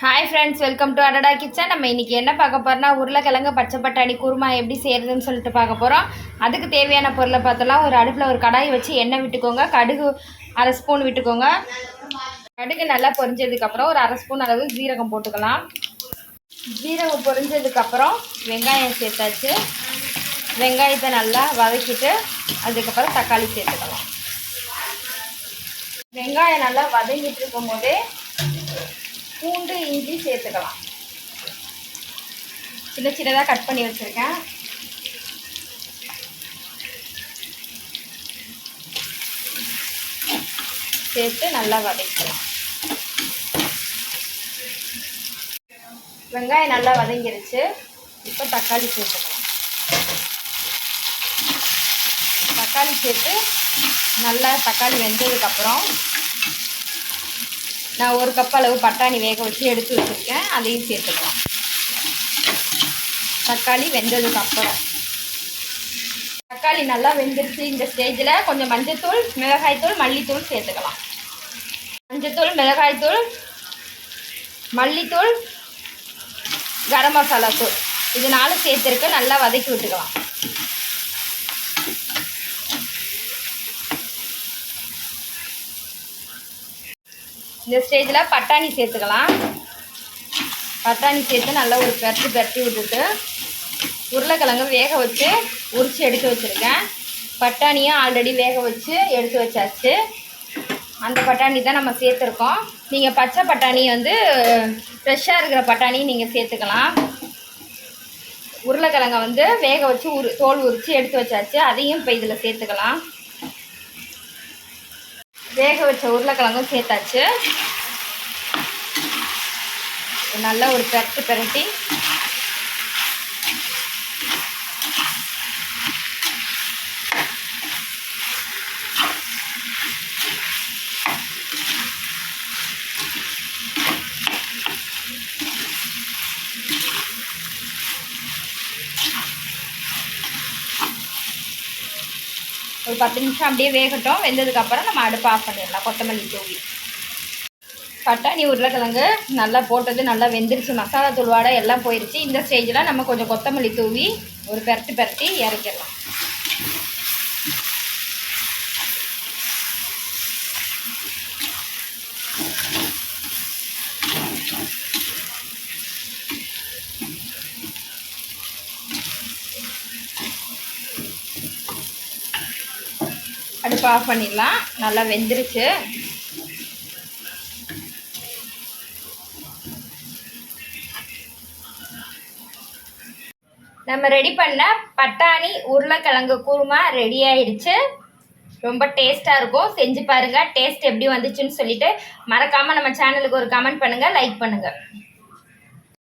Hi friends, welcome to அடடா kitchen. நம்ம இன்றைக்கி என்ன பார்க்க போகிறோம்னா, உருளைக்கிழங்கு பச்சை பட்டாணி குருமா எப்படி செய்கிறதுன்னு சொல்லிட்டு பார்க்க போகிறோம். அதுக்கு தேவையான பொருளை பார்த்தலாம். ஒரு அடுப்பில் ஒரு கடாய் வச்சு எண்ணெய் விட்டுக்கோங்க. கடுகு அரை ஸ்பூன் விட்டுக்கோங்க. கடுகு நல்லா பொரிஞ்சதுக்கப்புறம் ஒரு அரை ஸ்பூன் அளவு ஜீரகம் போட்டுக்கலாம். ஜீரகம் பொரிஞ்சதுக்கப்புறம் வெங்காயம் சேர்த்தாச்சு. வெங்காயத்தை நல்லா வதக்கிட்டு அதுக்கப்புறம் தக்காளி சேர்த்துக்கலாம். வெங்காயம் நல்லா வதங்கிட்டு இருக்கும் போதே பூண்டு இஞ்சி சேர்த்துக்கலாம். சின்ன சின்னதாக கட் பண்ணி வச்சுருக்கேன். சேர்த்து நல்லா வதக்கலாம். வெங்காயம் நல்லா வதங்கிருச்சு. இப்போ தக்காளி சேர்த்துக்கலாம். தக்காளி சேர்த்து நல்லா தக்காளி வெந்ததுக்கப்புறம் நான் ஒரு கப் அளவு பட்டாணி வேக வச்சு எடுத்து வச்சுருக்கேன். அதையும் சேர்த்துக்கலாம். தக்காளி வெந்ததுக்கப்புறம் தக்காளி நல்லா வெந்துருச்சு. இந்த ஸ்டேஜில் கொஞ்சம் மஞ்சத்தூள், மிளகாய்த்தூள், மல்லித்தூள் சேர்த்துக்கலாம். மஞ்சத்தூள், மிளகாய்த்தூள், மல்லித்தூள், கரம் மசாலா தூள் இது 4 சேர்த்துருக்கு. நல்லா வதக்கி விட்டுக்கலாம். இந்த ஸ்டேஜில் பட்டாணி சேர்த்துக்கலாம். பட்டாணி சேர்த்து நல்லா ஒரு பெரட்டி விட்டுட்டு உருளைக்கிழங்கு வேக வச்சு உரித்து எடுத்து வச்சுருக்கேன். பட்டாணியும் ஆல்ரெடி வேக வச்சு எடுத்து வச்சாச்சு. அந்த பட்டாணி தான் நம்ம சேர்த்துருக்கோம். நீங்கள் பச்சை பட்டாணி ஃப்ரெஷ்ஷாக இருக்கிற பட்டாணி நீங்கள் சேர்த்துக்கலாம். உருளைக்கிழங்கை வேக வச்சு தோல் உரித்து எடுத்து வச்சாச்சு. அதையும் இப்போ இதில் சேர்த்துக்கலாம். வேக வச்ச உருளைக்கிழங்கும் சேர்த்தாச்சு. நல்லா ஒரு பெரட்டி ஒரு 10 நிமிஷம் அப்படியே வேகட்டும். வெந்ததுக்கப்புறம் நம்ம அடுப்பு ஆஃப் பண்ணிடலாம். கொத்தமல்லி தூவி பட்டாணி உருளைக்கிழங்கு நல்லா போட்டது நல்லா வெந்துருச்சு. மசாலா தூள் வாடை எல்லாம் போயிடுச்சு. இந்த ஸ்டேஜில் நம்ம கொஞ்சம் கொத்தமல்லி தூவி ஒரு பெரட்டி இறக்கிடலாம். அடுப்பு ஆஃப் பண்ணிடலாம். நல்லா வெந்துருச்சு. நம்ம ரெடி பண்ண பட்டாணி உருளைக்கிழங்கு குருமா ரெடி ஆயிடுச்சு. ரொம்ப டேஸ்ட்டாக இருக்கும். செஞ்சு பாருங்கள். டேஸ்ட் எப்படி வந்துச்சுன்னு சொல்லிட்டு மறக்காமல் நம்ம சேனலுக்கு ஒரு கமெண்ட் பண்ணுங்கள், லைக் பண்ணுங்கள்.